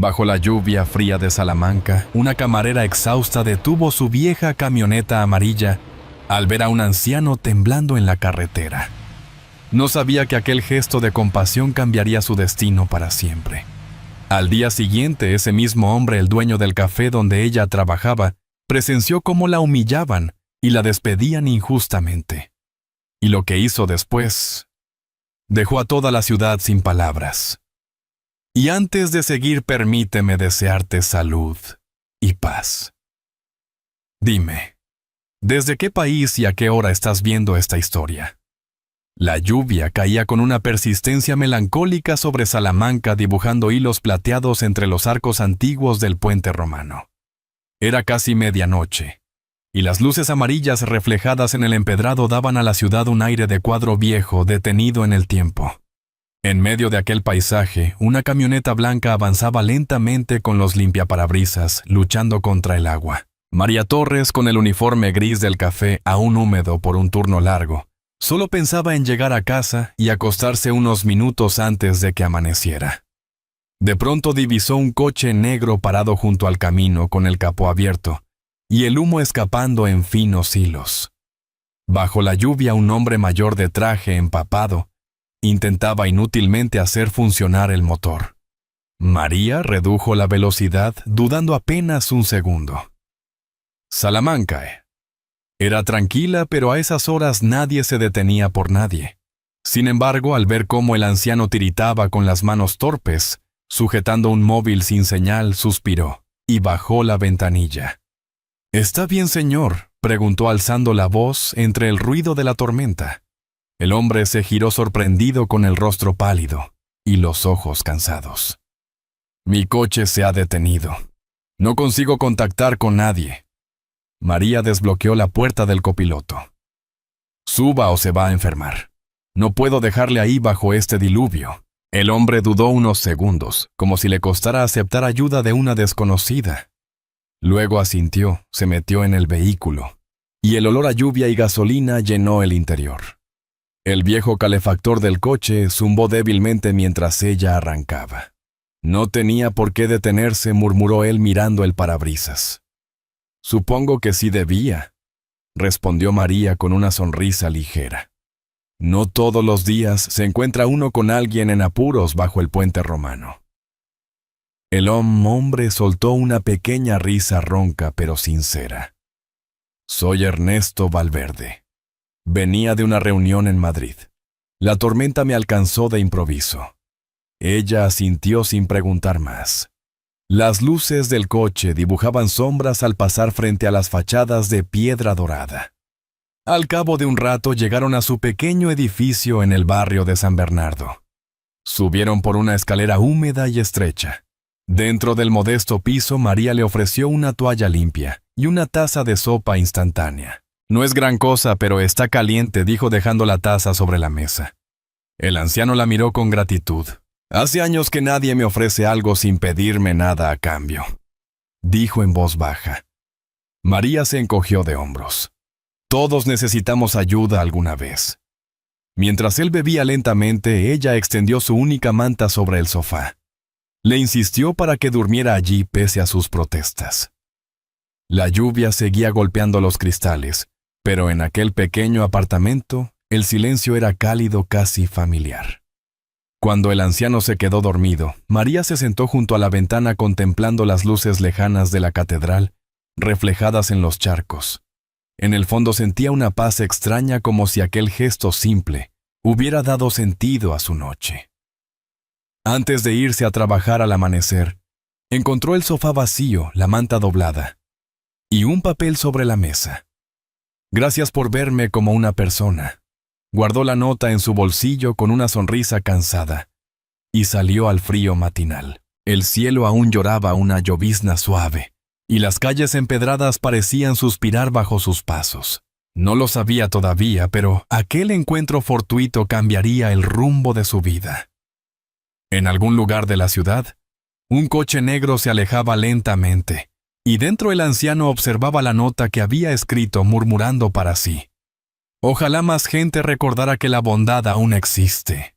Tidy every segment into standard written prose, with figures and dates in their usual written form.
Bajo la lluvia fría de Salamanca, una camarera exhausta detuvo su vieja camioneta amarilla al ver a un anciano temblando en la carretera. No sabía que aquel gesto de compasión cambiaría su destino para siempre. Al día siguiente, ese mismo hombre, el dueño del café donde ella trabajaba, presenció cómo la humillaban y la despedían injustamente. Y lo que hizo después dejó a toda la ciudad sin palabras. Y antes de seguir, permíteme desearte salud y paz. Dime, ¿desde qué país y a qué hora estás viendo esta historia? La lluvia caía con una persistencia melancólica sobre Salamanca, dibujando hilos plateados entre los arcos antiguos del puente romano. Era casi medianoche, y las luces amarillas reflejadas en el empedrado daban a la ciudad un aire de cuadro viejo detenido en el tiempo. En medio de aquel paisaje, una camioneta blanca avanzaba lentamente con los limpiaparabrisas, luchando contra el agua. María Torres, con el uniforme gris del café aún húmedo por un turno largo, solo pensaba en llegar a casa y acostarse unos minutos antes de que amaneciera. De pronto divisó un coche negro parado junto al camino con el capó abierto y el humo escapando en finos hilos. Bajo la lluvia, un hombre mayor de traje empapado intentaba inútilmente hacer funcionar el motor. María redujo la velocidad, dudando apenas un segundo. Salamanca era tranquila, pero a esas horas nadie se detenía por nadie. Sin embargo, al ver cómo el anciano tiritaba con las manos torpes, sujetando un móvil sin señal, suspiró y bajó la ventanilla. «¿Está bien, señor?», preguntó alzando la voz entre el ruido de la tormenta. El hombre se giró sorprendido, con el rostro pálido y los ojos cansados. «Mi coche se ha detenido. No consigo contactar con nadie». María desbloqueó la puerta del copiloto. «Suba o se va a enfermar. No puedo dejarle ahí bajo este diluvio». El hombre dudó unos segundos, como si le costara aceptar ayuda de una desconocida. Luego asintió, se metió en el vehículo, y el olor a lluvia y gasolina llenó el interior. El viejo calefactor del coche zumbó débilmente mientras ella arrancaba. «No tenía por qué detenerse», murmuró él mirando el parabrisas. «Supongo que sí debía», respondió María con una sonrisa ligera. «No todos los días se encuentra uno con alguien en apuros bajo el puente romano». El hombre soltó una pequeña risa ronca pero sincera. «Soy Ernesto Valverde. Venía de una reunión en Madrid. La tormenta me alcanzó de improviso». Ella asintió sin preguntar más. Las luces del coche dibujaban sombras al pasar frente a las fachadas de piedra dorada. Al cabo de un rato llegaron a su pequeño edificio en el barrio de San Bernardo. Subieron por una escalera húmeda y estrecha. Dentro del modesto piso, María le ofreció una toalla limpia y una taza de sopa instantánea. «No es gran cosa, pero está caliente», dijo dejando la taza sobre la mesa. El anciano la miró con gratitud. «Hace años que nadie me ofrece algo sin pedirme nada a cambio», dijo en voz baja. María se encogió de hombros. «Todos necesitamos ayuda alguna vez». Mientras él bebía lentamente, ella extendió su única manta sobre el sofá. Le insistió para que durmiera allí pese a sus protestas. La lluvia seguía golpeando los cristales, pero en aquel pequeño apartamento el silencio era cálido, casi familiar. Cuando el anciano se quedó dormido, María se sentó junto a la ventana contemplando las luces lejanas de la catedral, reflejadas en los charcos. En el fondo sentía una paz extraña, como si aquel gesto simple hubiera dado sentido a su noche. Antes de irse a trabajar al amanecer, encontró el sofá vacío, la manta doblada y un papel sobre la mesa. «Gracias por verme como una persona». Guardó la nota en su bolsillo con una sonrisa cansada y salió al frío matinal. El cielo aún lloraba una llovizna suave y las calles empedradas parecían suspirar bajo sus pasos. No lo sabía todavía, pero aquel encuentro fortuito cambiaría el rumbo de su vida. En algún lugar de la ciudad, un coche negro se alejaba lentamente, y dentro el anciano observaba la nota que había escrito, murmurando para sí: «Ojalá más gente recordara que la bondad aún existe».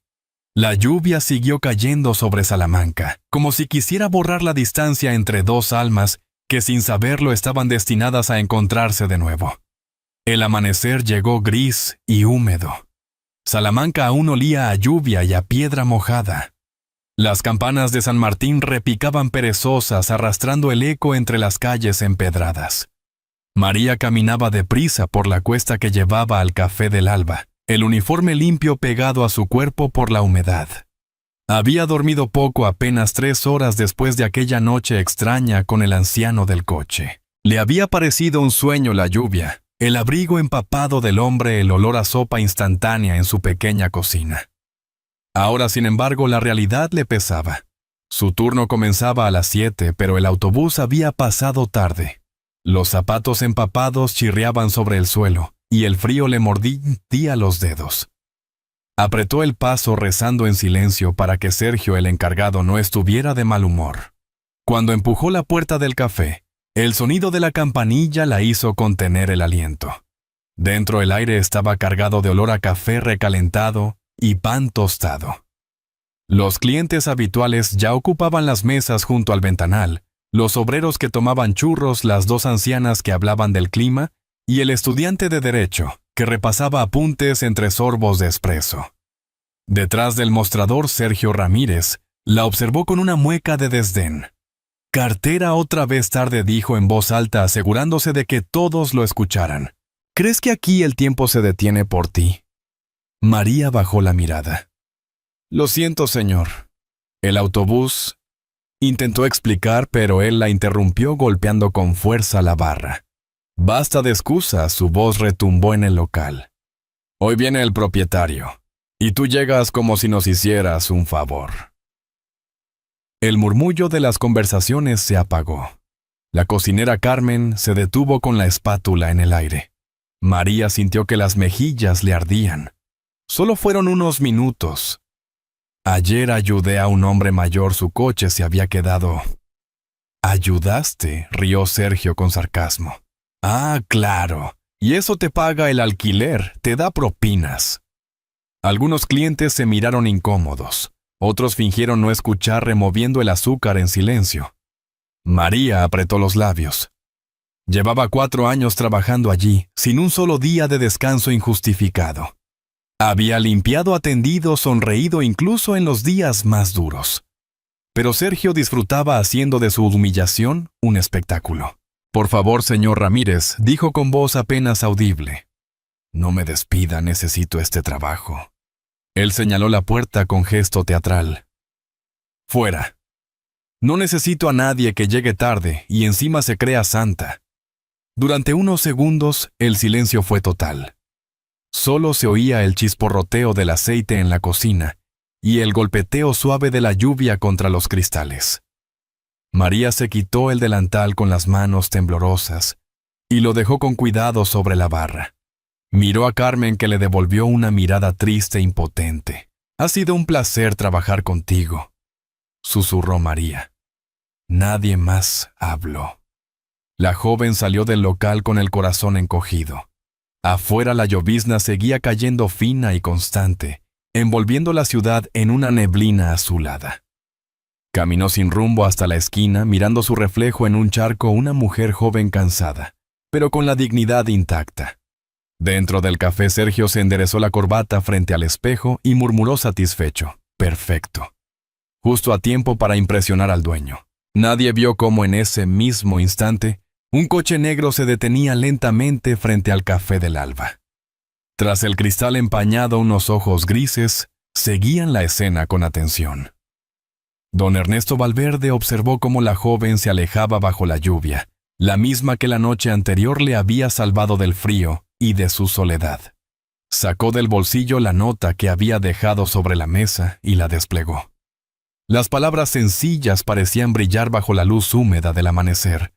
La lluvia siguió cayendo sobre Salamanca, como si quisiera borrar la distancia entre dos almas que sin saberlo estaban destinadas a encontrarse de nuevo. El amanecer llegó gris y húmedo. Salamanca aún olía a lluvia y a piedra mojada. Las campanas de San Martín repicaban perezosas, arrastrando el eco entre las calles empedradas. María caminaba deprisa por la cuesta que llevaba al Café del Alba, el uniforme limpio pegado a su cuerpo por la humedad. Había dormido poco, apenas 3 horas después de aquella noche extraña con el anciano del coche. Le había parecido un sueño la lluvia, el abrigo empapado del hombre, el olor a sopa instantánea en su pequeña cocina. Ahora, sin embargo, la realidad le pesaba. Su turno comenzaba a las 7, pero el autobús había pasado tarde. Los zapatos empapados chirriaban sobre el suelo, y el frío le mordía los dedos. Apretó el paso rezando en silencio para que Sergio, el encargado, no estuviera de mal humor. Cuando empujó la puerta del café, el sonido de la campanilla la hizo contener el aliento. Dentro el aire estaba cargado de olor a café recalentado y pan tostado. Los clientes habituales ya ocupaban las mesas junto al ventanal, los obreros que tomaban churros, las 2 ancianas que hablaban del clima y el estudiante de Derecho, que repasaba apuntes entre sorbos de espresso. Detrás del mostrador, Sergio Ramírez la observó con una mueca de desdén. «Cartera otra vez tarde», dijo en voz alta, asegurándose de que todos lo escucharan. «¿Crees que aquí el tiempo se detiene por ti?» María bajó la mirada. «Lo siento, señor». El autobús intentó explicar, pero él la interrumpió golpeando con fuerza la barra. «Basta de excusas», su voz retumbó en el local. «Hoy viene el propietario, y tú llegas como si nos hicieras un favor». El murmullo de las conversaciones se apagó. La cocinera Carmen se detuvo con la espátula en el aire. María sintió que las mejillas le ardían. Solo fueron unos minutos. «Ayer ayudé a un hombre mayor, su coche se había quedado». «¿Ayudaste?», rió Sergio con sarcasmo. «Ah, claro. Y eso te paga el alquiler, te da propinas». Algunos clientes se miraron incómodos. Otros fingieron no escuchar, removiendo el azúcar en silencio. María apretó los labios. Llevaba 4 años trabajando allí, sin un solo día de descanso injustificado. Había limpiado, atendido, sonreído incluso en los días más duros. Pero Sergio disfrutaba haciendo de su humillación un espectáculo. «Por favor, señor Ramírez», dijo con voz apenas audible. «No me despida, necesito este trabajo». Él señaló la puerta con gesto teatral. «Fuera. No necesito a nadie que llegue tarde y encima se crea santa». Durante unos segundos, el silencio fue total. Solo se oía el chisporroteo del aceite en la cocina y el golpeteo suave de la lluvia contra los cristales. María se quitó el delantal con las manos temblorosas y lo dejó con cuidado sobre la barra. Miró a Carmen, que le devolvió una mirada triste e impotente. «Ha sido un placer trabajar contigo», susurró María. Nadie más habló. La joven salió del local con el corazón encogido. Afuera la llovizna seguía cayendo fina y constante, envolviendo la ciudad en una neblina azulada. Caminó sin rumbo hasta la esquina, mirando su reflejo en un charco, una mujer joven cansada, pero con la dignidad intacta. Dentro del café, Sergio se enderezó la corbata frente al espejo y murmuró satisfecho: «Perfecto». Justo a tiempo para impresionar al dueño. Nadie vio cómo en ese mismo instante un coche negro se detenía lentamente frente al Café del Alba. Tras el cristal empañado, unos ojos grises seguían la escena con atención. Don Ernesto Valverde observó cómo la joven se alejaba bajo la lluvia, la misma que la noche anterior le había salvado del frío y de su soledad. Sacó del bolsillo la nota que había dejado sobre la mesa y la desplegó. Las palabras sencillas parecían brillar bajo la luz húmeda del amanecer.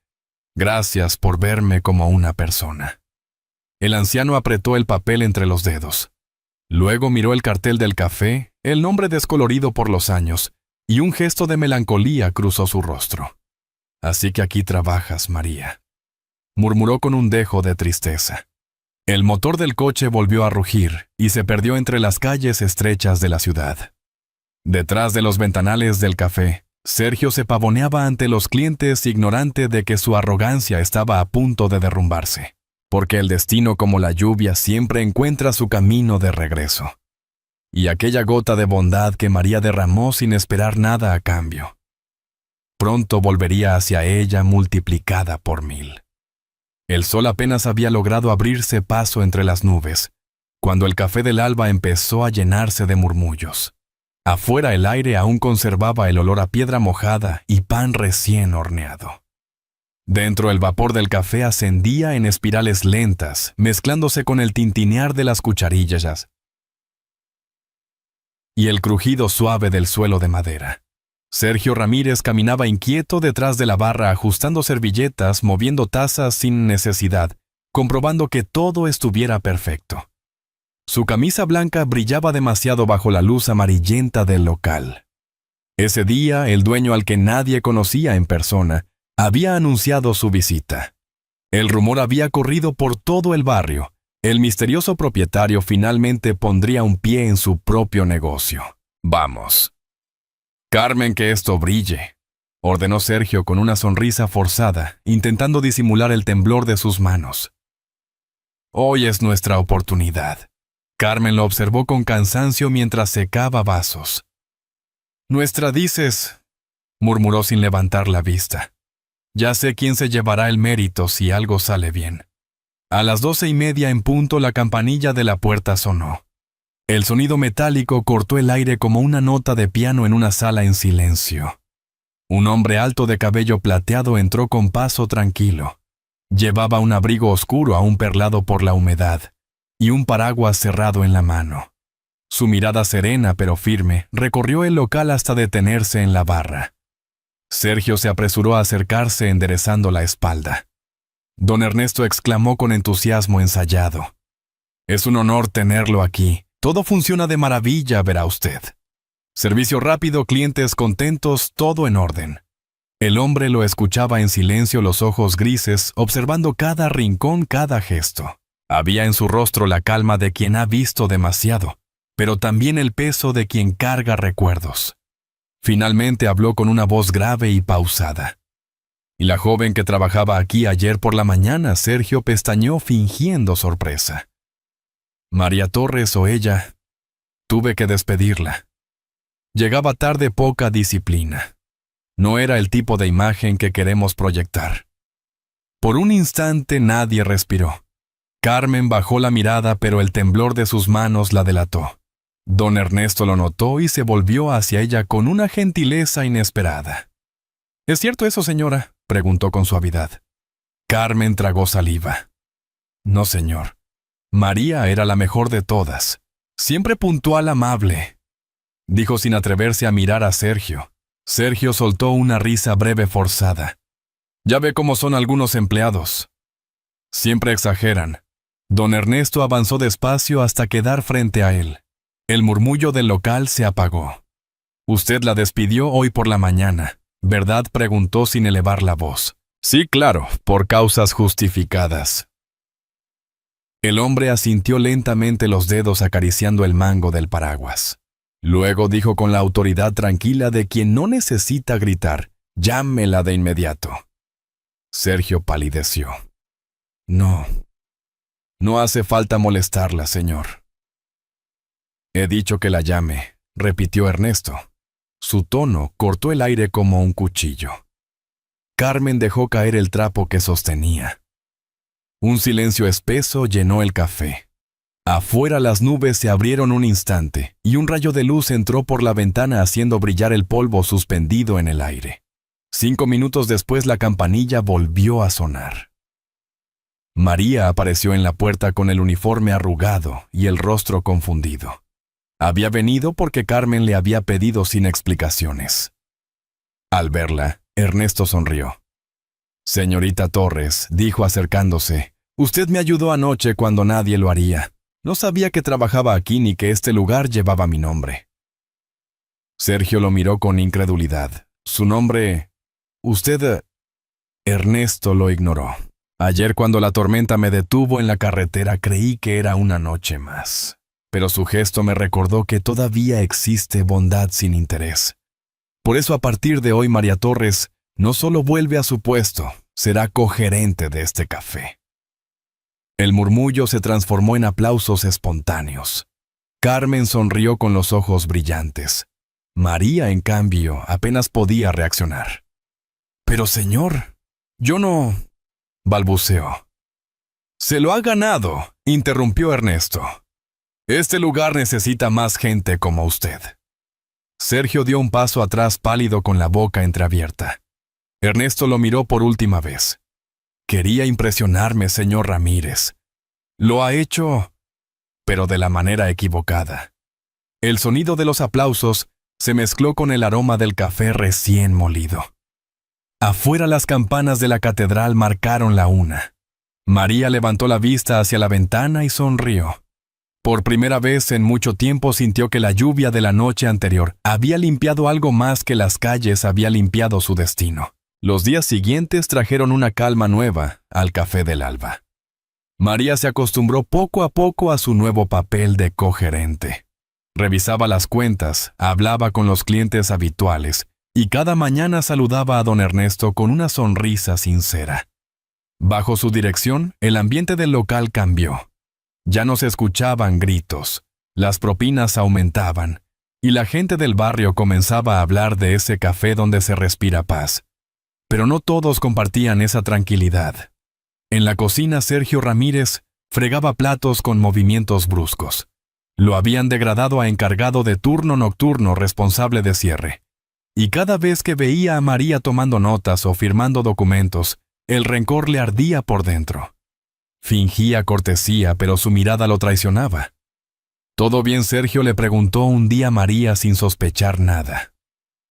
«Gracias por verme como una persona». El anciano apretó el papel entre los dedos. Luego miró el cartel del café, el nombre descolorido por los años, y un gesto de melancolía cruzó su rostro. «Así que aquí trabajas, María», murmuró con un dejo de tristeza. El motor del coche volvió a rugir y se perdió entre las calles estrechas de la ciudad. Detrás de los ventanales del café, Sergio se pavoneaba ante los clientes, ignorante de que su arrogancia estaba a punto de derrumbarse, porque el destino, como la lluvia, siempre encuentra su camino de regreso. Y aquella gota de bondad que María derramó sin esperar nada a cambio, pronto volvería hacia ella multiplicada por 1000. El sol apenas había logrado abrirse paso entre las nubes, cuando el café del alba empezó a llenarse de murmullos. Afuera el aire aún conservaba el olor a piedra mojada y pan recién horneado. Dentro el vapor del café ascendía en espirales lentas, mezclándose con el tintinear de las cucharillas y el crujido suave del suelo de madera. Sergio Ramírez caminaba inquieto detrás de la barra, ajustando servilletas, moviendo tazas sin necesidad, comprobando que todo estuviera perfecto. Su camisa blanca brillaba demasiado bajo la luz amarillenta del local. Ese día, el dueño, al que nadie conocía en persona, había anunciado su visita. El rumor había corrido por todo el barrio. El misterioso propietario finalmente pondría un pie en su propio negocio. «Vamos. Carmen, que esto brille», ordenó Sergio con una sonrisa forzada, intentando disimular el temblor de sus manos. «Hoy es nuestra oportunidad». Carmen lo observó con cansancio mientras secaba vasos. «Nuestra, dices», murmuró sin levantar la vista. «Ya sé quién se llevará el mérito si algo sale bien». A las 12:30 en punto la campanilla de la puerta sonó. El sonido metálico cortó el aire como una nota de piano en una sala en silencio. Un hombre alto de cabello plateado entró con paso tranquilo. Llevaba un abrigo oscuro aún perlado por la humedad y un paraguas cerrado en la mano. Su mirada serena pero firme recorrió el local hasta detenerse en la barra. Sergio se apresuró a acercarse enderezando la espalda. Don Ernesto exclamó con entusiasmo ensayado: «Es un honor tenerlo aquí. Todo funciona de maravilla, verá usted. Servicio rápido, clientes contentos, todo en orden». El hombre lo escuchaba en silencio, los ojos grises, observando cada rincón, cada gesto. Había en su rostro la calma de quien ha visto demasiado, pero también el peso de quien carga recuerdos. Finalmente habló con una voz grave y pausada. «¿Y la joven que trabajaba aquí ayer por la mañana?». Sergio pestañeó fingiendo sorpresa. «María Torres o ella. Tuve que despedirla. Llegaba tarde, poca disciplina. No era el tipo de imagen que queremos proyectar». Por un instante nadie respiró. Carmen bajó la mirada, pero el temblor de sus manos la delató. Don Ernesto lo notó y se volvió hacia ella con una gentileza inesperada. «¿Es cierto eso, señora?», preguntó con suavidad. Carmen tragó saliva. «No, señor. María era la mejor de todas. Siempre puntual, amable», dijo sin atreverse a mirar a Sergio. Sergio soltó una risa breve forzada. «Ya ve cómo son algunos empleados. Siempre exageran». Don Ernesto avanzó despacio hasta quedar frente a él. El murmullo del local se apagó. «Usted la despidió hoy por la mañana, ¿verdad?», preguntó sin elevar la voz. «Sí, claro, por causas justificadas». El hombre asintió lentamente, los dedos acariciando el mango del paraguas. Luego dijo con la autoridad tranquila de quien no necesita gritar: «Llámela de inmediato». Sergio palideció. No hace falta molestarla, señor». «He dicho que la llame», repitió Ernesto. Su tono cortó el aire como un cuchillo. Carmen dejó caer el trapo que sostenía. Un silencio espeso llenó el café. Afuera las nubes se abrieron un instante y un rayo de luz entró por la ventana haciendo brillar el polvo suspendido en el aire. 5 minutos después la campanilla volvió a sonar. María apareció en la puerta con el uniforme arrugado y el rostro confundido. Había venido porque Carmen le había pedido sin explicaciones. Al verla, Ernesto sonrió. «Señorita Torres», dijo acercándose, «usted me ayudó anoche cuando nadie lo haría. No sabía que trabajaba aquí ni que este lugar llevaba mi nombre». Sergio lo miró con incredulidad. «¿Su nombre? Usted...» Ernesto lo ignoró. «Ayer, cuando la tormenta me detuvo en la carretera, creí que era una noche más. pero su gesto me recordó que todavía existe bondad sin interés. Por eso a partir de hoy María Torres no solo vuelve a su puesto, será cogerente de este café. El murmullo se transformó en aplausos espontáneos. Carmen sonrió con los ojos brillantes. María, en cambio, apenas podía reaccionar. «Pero señor, yo no…», balbuceó. «Se lo ha ganado», interrumpió Ernesto. «Este lugar necesita más gente como usted». Sergio dio un paso atrás pálido con la boca entreabierta. Ernesto lo miró por última vez. «Quería impresionarme, señor Ramírez. Lo ha hecho, pero de la manera equivocada». El sonido de los aplausos se mezcló con el aroma del café recién molido. Afuera las campanas de la catedral marcaron la 1. María levantó la vista hacia la ventana y sonrió. Por primera vez en mucho tiempo sintió que la lluvia de la noche anterior había limpiado algo más que las calles había limpiado su destino. Los días siguientes trajeron una calma nueva al café del alba. María se acostumbró poco a poco a su nuevo papel de cogerente. Revisaba las cuentas, hablaba con los clientes habituales y cada mañana saludaba a don Ernesto con una sonrisa sincera. Bajo su dirección, el ambiente del local cambió. Ya no se escuchaban gritos, las propinas aumentaban y la gente del barrio comenzaba a hablar de ese café donde se respira paz. Pero no todos compartían esa tranquilidad. En la cocina, Sergio Ramírez fregaba platos con movimientos bruscos. Lo habían degradado a encargado de turno nocturno responsable de cierre. Y cada vez que veía a María tomando notas o firmando documentos, el rencor le ardía por dentro. Fingía cortesía, pero su mirada lo traicionaba. «¿Todo bien, Sergio?», le preguntó un día María sin sospechar nada.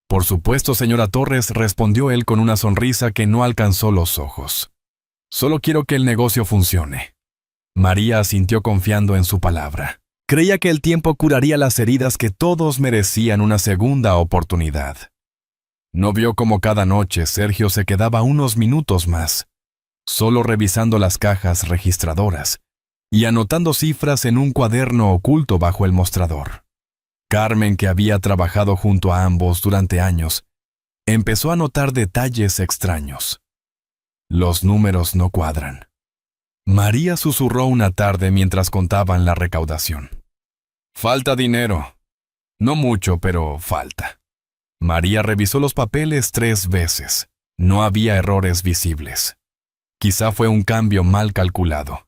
«Por supuesto, señora Torres», respondió él con una sonrisa que no alcanzó los ojos. «Solo quiero que el negocio funcione». María asintió confiando en su palabra. Creía que el tiempo curaría las heridas, que todos merecían una segunda oportunidad. No vio cómo cada noche Sergio se quedaba unos minutos más, solo revisando las cajas registradoras y anotando cifras en un cuaderno oculto bajo el mostrador. Carmen, que había trabajado junto a ambos durante años, empezó a notar detalles extraños. Los números no cuadran. María susurró una tarde mientras contaban la recaudación. «Falta dinero. No mucho, pero falta». María revisó los papeles 3 veces. No había errores visibles. Quizá fue un cambio mal calculado.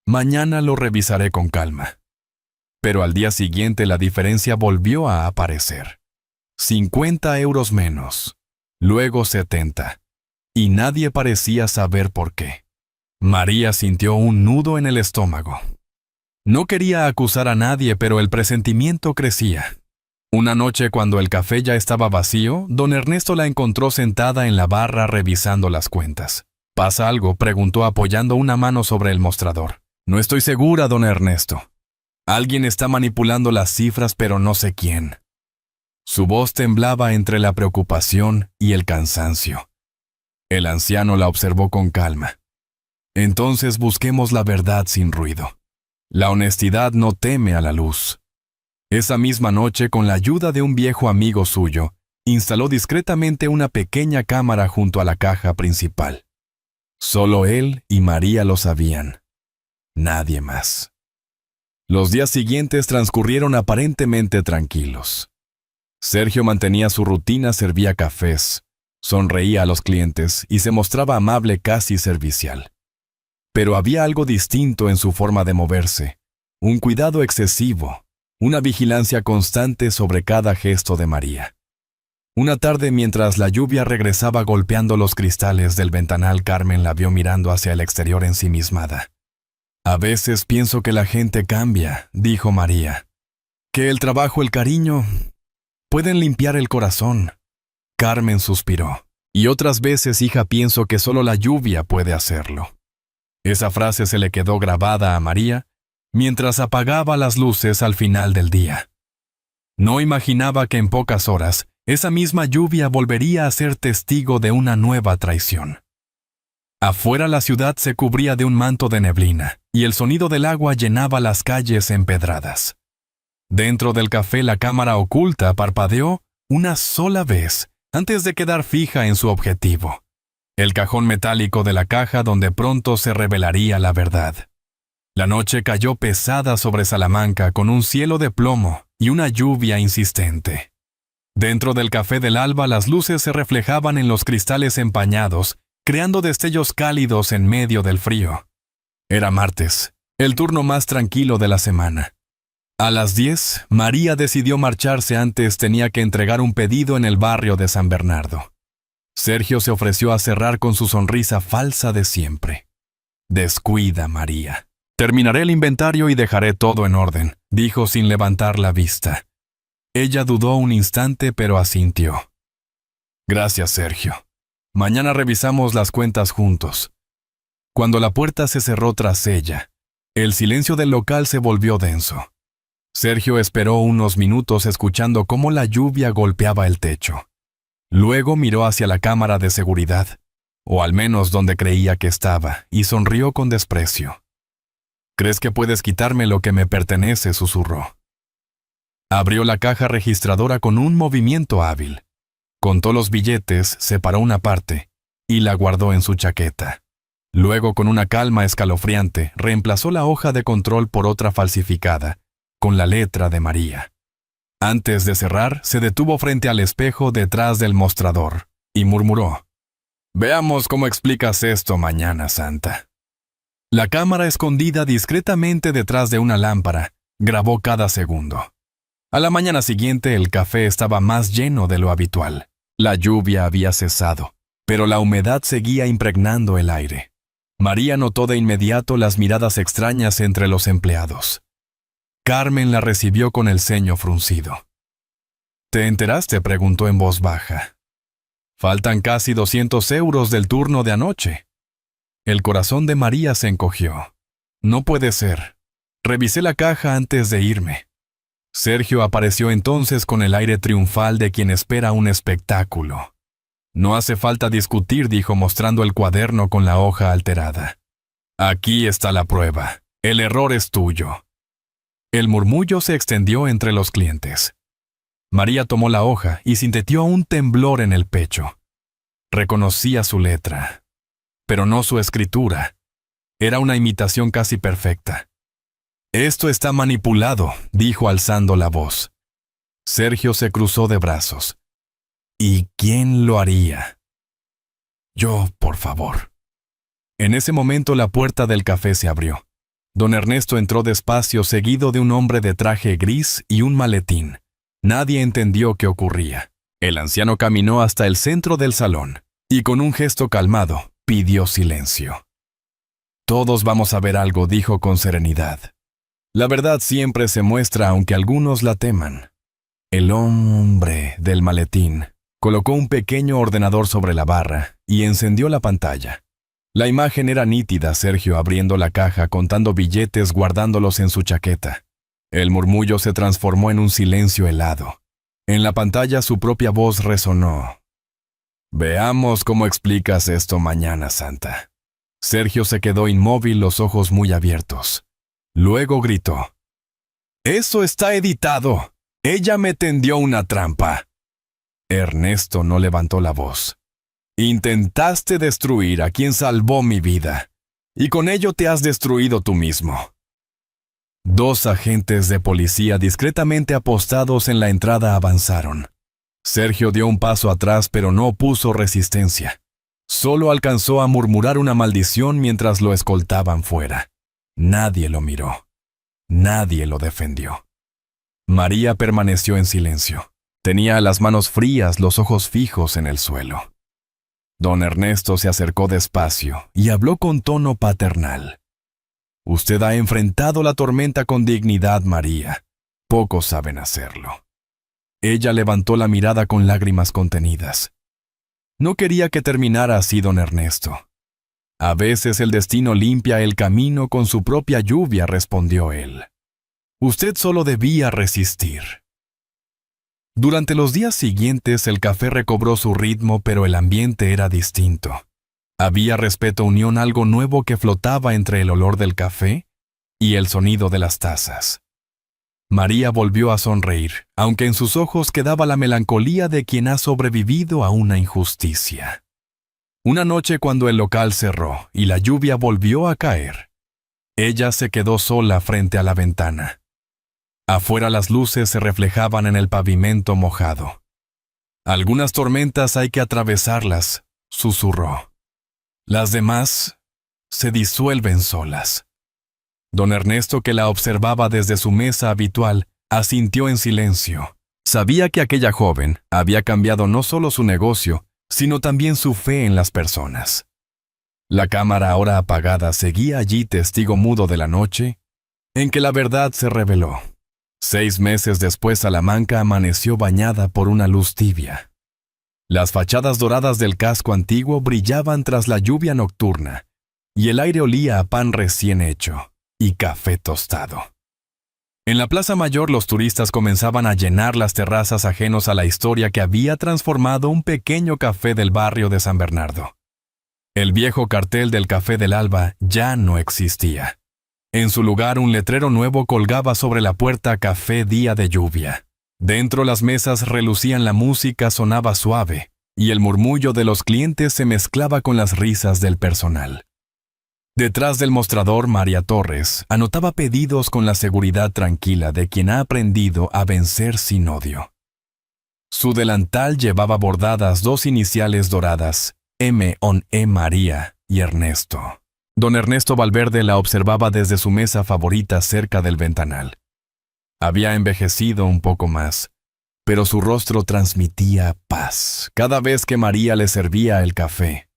«Mañana lo revisaré con calma». Pero al día siguiente la diferencia volvió a aparecer. 50 euros menos. Luego 70. Y nadie parecía saber por qué. María sintió un nudo en el estómago. No quería acusar a nadie, pero el presentimiento crecía. Una noche, cuando el café ya estaba vacío, don Ernesto la encontró sentada en la barra revisando las cuentas. «¿Pasa algo?», preguntó apoyando una mano sobre el mostrador. «No estoy segura, don Ernesto. Alguien está manipulando las cifras, pero no sé quién». Su voz temblaba entre la preocupación y el cansancio. El anciano la observó con calma. «Entonces busquemos la verdad sin ruido. La honestidad no teme a la luz». Esa misma noche, con la ayuda de un viejo amigo suyo, instaló discretamente una pequeña cámara junto a la caja principal. Solo él y María lo sabían. Nadie más. Los días siguientes transcurrieron aparentemente tranquilos. Sergio mantenía su rutina, servía cafés, sonreía a los clientes y se mostraba amable, casi servicial. Pero había algo distinto en su forma de moverse, un cuidado excesivo, una vigilancia constante sobre cada gesto de María. Una tarde, mientras la lluvia regresaba golpeando los cristales del ventanal, Carmen la vio mirando hacia el exterior ensimismada. «A veces pienso que la gente cambia», dijo María. «Que el trabajo, el cariño, pueden limpiar el corazón». Carmen suspiró. «Y otras veces, hija, pienso que solo la lluvia puede hacerlo». Esa frase se le quedó grabada a María mientras apagaba las luces al final del día. No imaginaba que en pocas horas esa misma lluvia volvería a ser testigo de una nueva traición. Afuera la ciudad se cubría de un manto de neblina, y el sonido del agua llenaba las calles empedradas. Dentro del café la cámara oculta parpadeó una sola vez antes de quedar fija en su objetivo, el cajón metálico de la caja donde pronto se revelaría la verdad. La noche cayó pesada sobre Salamanca con un cielo de plomo y una lluvia insistente. Dentro del café del alba las luces se reflejaban en los cristales empañados, creando destellos cálidos en medio del frío. Era martes, el turno más tranquilo de la semana. A las 10, María decidió marcharse antes tenía que entregar un pedido en el barrio de San Bernardo. Sergio se ofreció a cerrar con su sonrisa falsa de siempre. «Descuida, María. Terminaré el inventario y dejaré todo en orden», dijo sin levantar la vista. Ella dudó un instante, pero asintió. «Gracias, Sergio. Mañana revisamos las cuentas juntos». Cuando la puerta se cerró tras ella, el silencio del local se volvió denso. Sergio esperó unos minutos escuchando cómo la lluvia golpeaba el techo. Luego miró hacia la cámara de seguridad, o al menos donde creía que estaba, y sonrió con desprecio. «¿Crees que puedes quitarme lo que me pertenece?», susurró. Abrió la caja registradora con un movimiento hábil. Contó los billetes, separó una parte y la guardó en su chaqueta. Luego, con una calma escalofriante, reemplazó la hoja de control por otra falsificada, con la letra de María. Antes de cerrar, se detuvo frente al espejo detrás del mostrador y murmuró: «Veamos cómo explicas esto mañana, Santa». La cámara, escondida discretamente detrás de una lámpara, grabó cada segundo. A la mañana siguiente el café estaba más lleno de lo habitual. La lluvia había cesado, pero la humedad seguía impregnando el aire. María notó de inmediato las miradas extrañas entre los empleados. Carmen la recibió con el ceño fruncido. «¿Te enteraste?», preguntó en voz baja. «Faltan casi 200 euros del turno de anoche». El corazón de María se encogió. «No puede ser. Revisé la caja antes de irme». Sergio apareció entonces con el aire triunfal de quien espera un espectáculo. «No hace falta discutir», dijo mostrando el cuaderno con la hoja alterada. «Aquí está la prueba. El error es tuyo». El murmullo se extendió entre los clientes. María tomó la hoja y sintió un temblor en el pecho. Reconocía su letra, pero no su escritura. Era una imitación casi perfecta. «Esto está manipulado», dijo alzando la voz. Sergio se cruzó de brazos. «¿Y quién lo haría?». «Yo, por favor». En ese momento la puerta del café se abrió. Don Ernesto entró despacio, seguido de un hombre de traje gris y un maletín. Nadie entendió qué ocurría. El anciano caminó hasta el centro del salón y con un gesto calmado pidió silencio. «Todos vamos a ver algo», dijo con serenidad. «La verdad siempre se muestra aunque algunos la teman». El hombre del maletín colocó un pequeño ordenador sobre la barra y encendió la pantalla. La imagen era nítida: Sergio abriendo la caja, contando billetes, guardándolos en su chaqueta. El murmullo se transformó en un silencio helado. En la pantalla su propia voz resonó: «Veamos cómo explicas esto mañana, Santa». Sergio se quedó inmóvil, los ojos muy abiertos. Luego gritó: «¡Eso está editado! Ella me tendió una trampa». Ernesto no levantó la voz. «Intentaste destruir a quien salvó mi vida, y con ello te has destruido tú mismo». Dos agentes de policía discretamente apostados en la entrada avanzaron. Sergio dio un paso atrás, pero no opuso resistencia. Solo alcanzó a murmurar una maldición mientras lo escoltaban fuera. Nadie lo miró. Nadie lo defendió. María permaneció en silencio. Tenía las manos frías, los ojos fijos en el suelo. Don Ernesto se acercó despacio y habló con tono paternal. «Usted ha enfrentado la tormenta con dignidad, María. Pocos saben hacerlo». Ella levantó la mirada con lágrimas contenidas. No quería que terminara así, don Ernesto. «A veces el destino limpia el camino con su propia lluvia», respondió él. «Usted solo debía resistir». Durante los días siguientes el café recobró su ritmo, pero el ambiente era distinto. Había respeto unión algo nuevo que flotaba entre el olor del café y el sonido de las tazas. María volvió a sonreír, aunque en sus ojos quedaba la melancolía de quien ha sobrevivido a una injusticia. Una noche cuando el local cerró y la lluvia volvió a caer, ella se quedó sola frente a la ventana. Afuera las luces se reflejaban en el pavimento mojado. Algunas tormentas hay que atravesarlas, susurró. Las demás se disuelven solas. Don Ernesto, que la observaba desde su mesa habitual, asintió en silencio. Sabía que aquella joven había cambiado no solo su negocio, sino también su fe en las personas. La cámara ahora apagada seguía allí testigo mudo de la noche en que la verdad se reveló. 6 meses después Salamanca amaneció bañada por una luz tibia. Las fachadas doradas del casco antiguo brillaban tras la lluvia nocturna, y el aire olía a pan recién hecho y café tostado. En la Plaza Mayor los turistas comenzaban a llenar las terrazas ajenos a la historia que había transformado un pequeño café del barrio de San Bernardo. El viejo cartel del Café del Alba ya no existía. En su lugar un letrero nuevo colgaba sobre la puerta Café Día de Lluvia. Dentro las mesas relucían, la música sonaba suave, y el murmullo de los clientes se mezclaba con las risas del personal. Detrás del mostrador, María Torres anotaba pedidos con la seguridad tranquila de quien ha aprendido a vencer sin odio. Su delantal llevaba bordadas 2 iniciales doradas, M.E. María y Ernesto. Don Ernesto Valverde la observaba desde su mesa favorita cerca del ventanal. Había envejecido un poco más, pero su rostro transmitía paz cada vez que María le servía el café.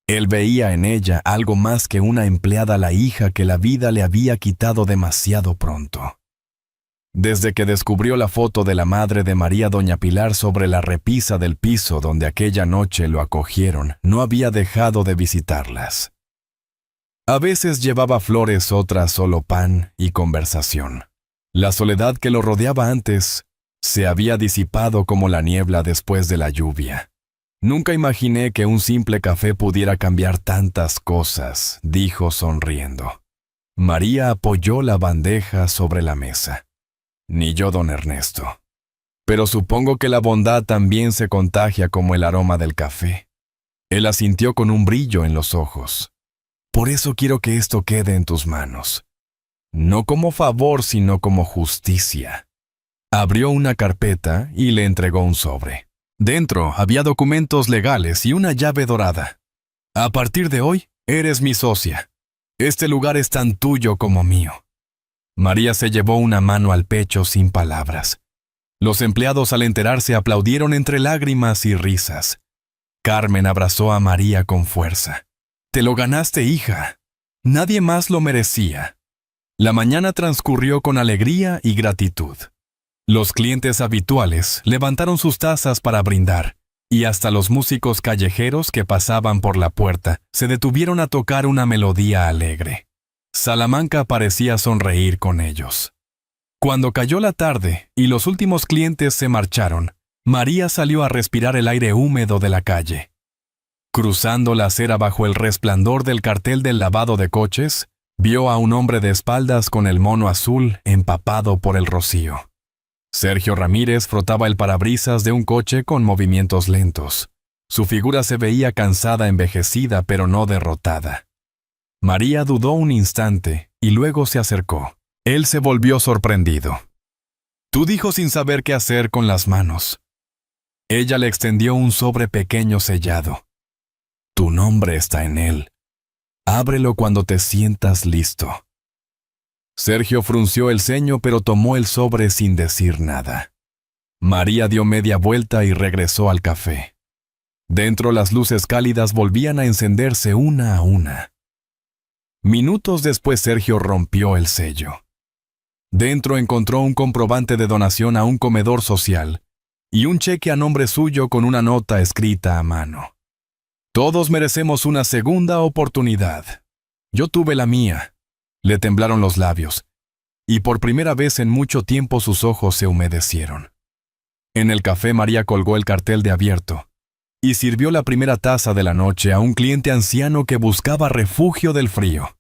Él veía en ella algo más que una empleada, la hija que la vida le había quitado demasiado pronto. Desde que descubrió la foto de la madre de María, doña Pilar, sobre la repisa del piso donde aquella noche lo acogieron, no había dejado de visitarlas. A veces llevaba flores, otras solo pan y conversación. La soledad que lo rodeaba antes se había disipado como la niebla después de la lluvia. Nunca imaginé que un simple café pudiera cambiar tantas cosas, dijo sonriendo. María apoyó la bandeja sobre la mesa. Ni yo, don Ernesto. Pero supongo que la bondad también se contagia como el aroma del café. Él asintió con un brillo en los ojos. Por eso quiero que esto quede en tus manos. No como favor, sino como justicia. Abrió una carpeta y le entregó un sobre. Dentro había documentos legales y una llave dorada. A partir de hoy, eres mi socia. Este lugar es tan tuyo como mío. María se llevó una mano al pecho sin palabras. Los empleados, al enterarse, aplaudieron entre lágrimas y risas. Carmen abrazó a María con fuerza. Te lo ganaste, hija. Nadie más lo merecía. La mañana transcurrió con alegría y gratitud. Los clientes habituales levantaron sus tazas para brindar, y hasta los músicos callejeros que pasaban por la puerta se detuvieron a tocar una melodía alegre. Salamanca parecía sonreír con ellos. Cuando cayó la tarde y los últimos clientes se marcharon, María salió a respirar el aire húmedo de la calle. Cruzando la acera bajo el resplandor del cartel del lavado de coches, vio a un hombre de espaldas con el mono azul empapado por el rocío. Sergio Ramírez frotaba el parabrisas de un coche con movimientos lentos. Su figura se veía cansada, envejecida, pero no derrotada. María dudó un instante y luego se acercó. Él se volvió sorprendido. Tú, dijo sin saber qué hacer con las manos. Ella le extendió un sobre pequeño sellado. Tu nombre está en él. Ábrelo cuando te sientas listo. Sergio frunció el ceño, pero tomó el sobre sin decir nada. María dio media vuelta y regresó al café. Dentro las luces cálidas volvían a encenderse una a una. Minutos después Sergio rompió el sello. Dentro encontró un comprobante de donación a un comedor social y un cheque a nombre suyo con una nota escrita a mano. Todos merecemos una segunda oportunidad. Yo tuve la mía. Le temblaron los labios, y por primera vez en mucho tiempo sus ojos se humedecieron. En el café María colgó el cartel de abierto. y sirvió la primera taza de la noche a un cliente anciano que buscaba refugio del frío.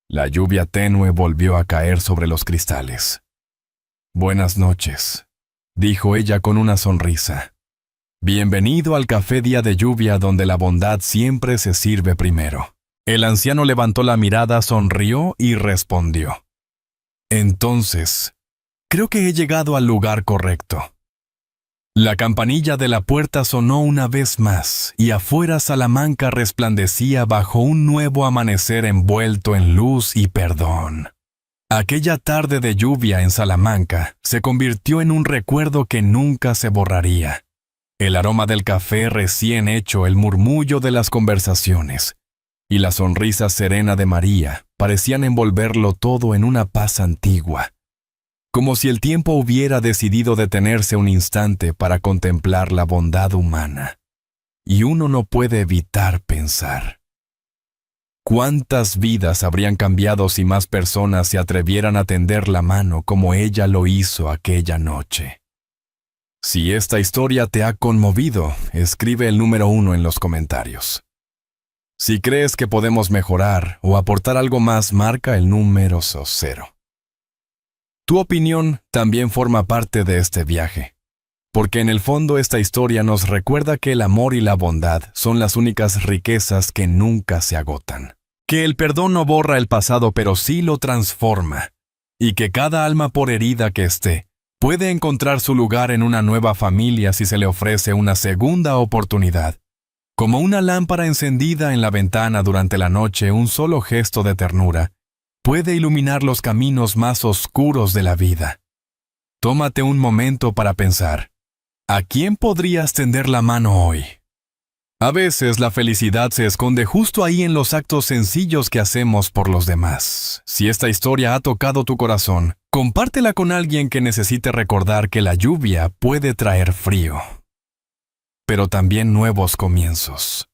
La lluvia tenue volvió a caer sobre los cristales. «Buenas noches», dijo ella con una sonrisa. «Bienvenido al café día de lluvia donde la bondad siempre se sirve primero». El anciano levantó la mirada, sonrió y respondió: «Entonces, creo que he llegado al lugar correcto». La campanilla de la puerta sonó una vez más, y afuera Salamanca resplandecía bajo un nuevo amanecer envuelto en luz y perdón. Aquella tarde de lluvia en Salamanca se convirtió en un recuerdo que nunca se borraría. El aroma del café recién hecho, el murmullo de las conversaciones y la sonrisa serena de María parecían envolverlo todo en una paz antigua, como si el tiempo hubiera decidido detenerse un instante para contemplar la bondad humana. Y uno no puede evitar pensar: ¿cuántas vidas habrían cambiado si más personas se atrevieran a tender la mano como ella lo hizo aquella noche? Si esta historia te ha conmovido, escribe el número 1 en los comentarios. Si crees que podemos mejorar o aportar algo más, marca el número 0. Tu opinión también forma parte de este viaje, porque en el fondo esta historia nos recuerda que el amor y la bondad son las únicas riquezas que nunca se agotan, que el perdón no borra el pasado pero sí lo transforma, y que cada alma, por herida que esté, puede encontrar su lugar en una nueva familia si se le ofrece una segunda oportunidad. Como una lámpara encendida en la ventana durante la noche, un solo gesto de ternura puede iluminar los caminos más oscuros de la vida. Tómate un momento para pensar: ¿a quién podrías tender la mano hoy? A veces la felicidad se esconde justo ahí en los actos sencillos que hacemos por los demás. Si esta historia ha tocado tu corazón, compártela con alguien que necesite recordar que la lluvia puede traer frío, pero también nuevos comienzos.